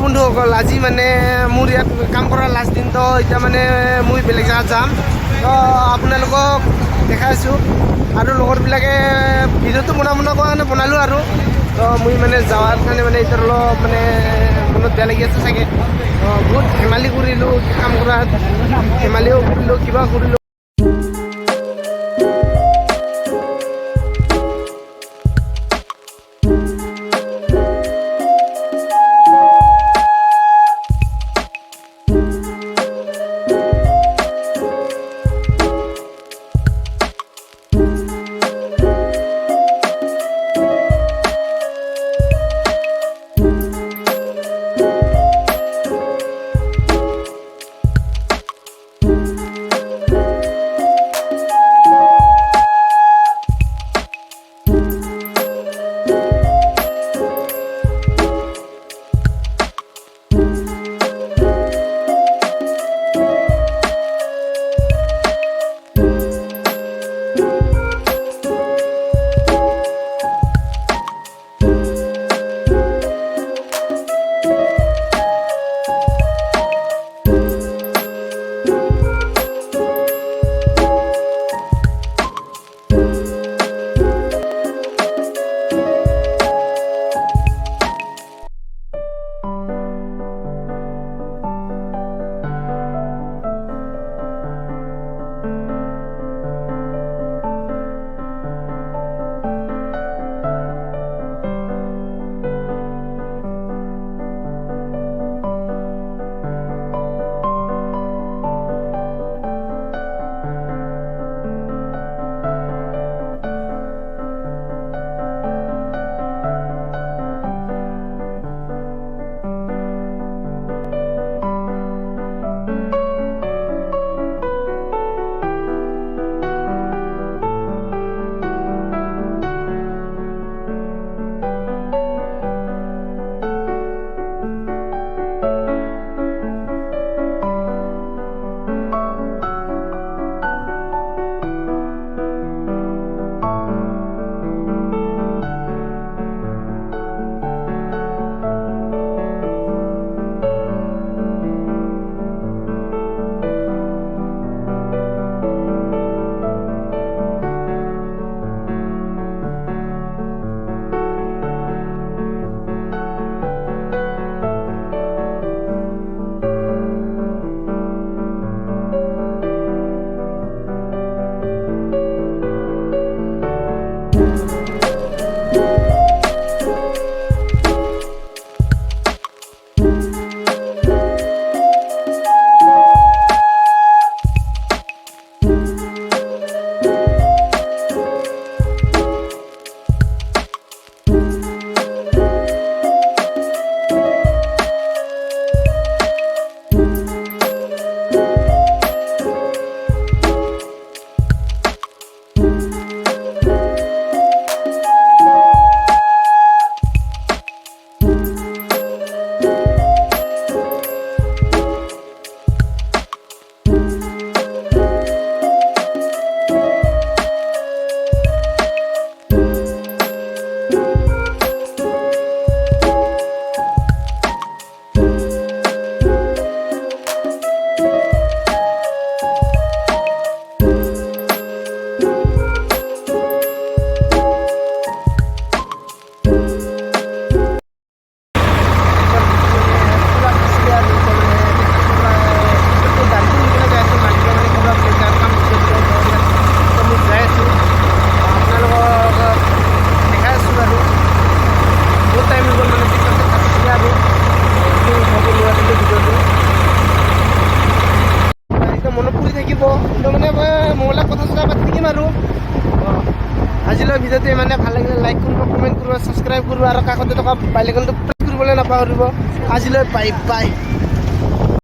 বন্ধুসকল আজি মানে মোৰ ইয়াত কাম কৰা লাষ্ট দিন তো এতিয়া মানে মই বেলেগ জেগাত যাম তো আপোনালোকক দেখাইছোঁ আৰু লগৰবিলাকে ভিডিঅ'টো বনাব কাৰণে বনালোঁ আৰু তো মই মানে যাৱাৰ কাৰণে মানে এতিয়া অলপ মানে মনত বেয়া লাগি আছে চাগে বহুত ধেমালি কৰিলোঁ কাম কৰাত ধেমালিও কৰিলোঁ কিবা কৰিলোঁ আজিলৈ ভিডিঅ'টো ইমানে ভাল লাগিলে লাইক কৰিব কমেণ্ট কৰিব ছাবস্ক্ৰাইব কৰিব আৰু কাষতে থকা বেল আইকনটো প্ৰেছ কৰিবলৈ নাপাহৰিব আজিলৈ বাই বাই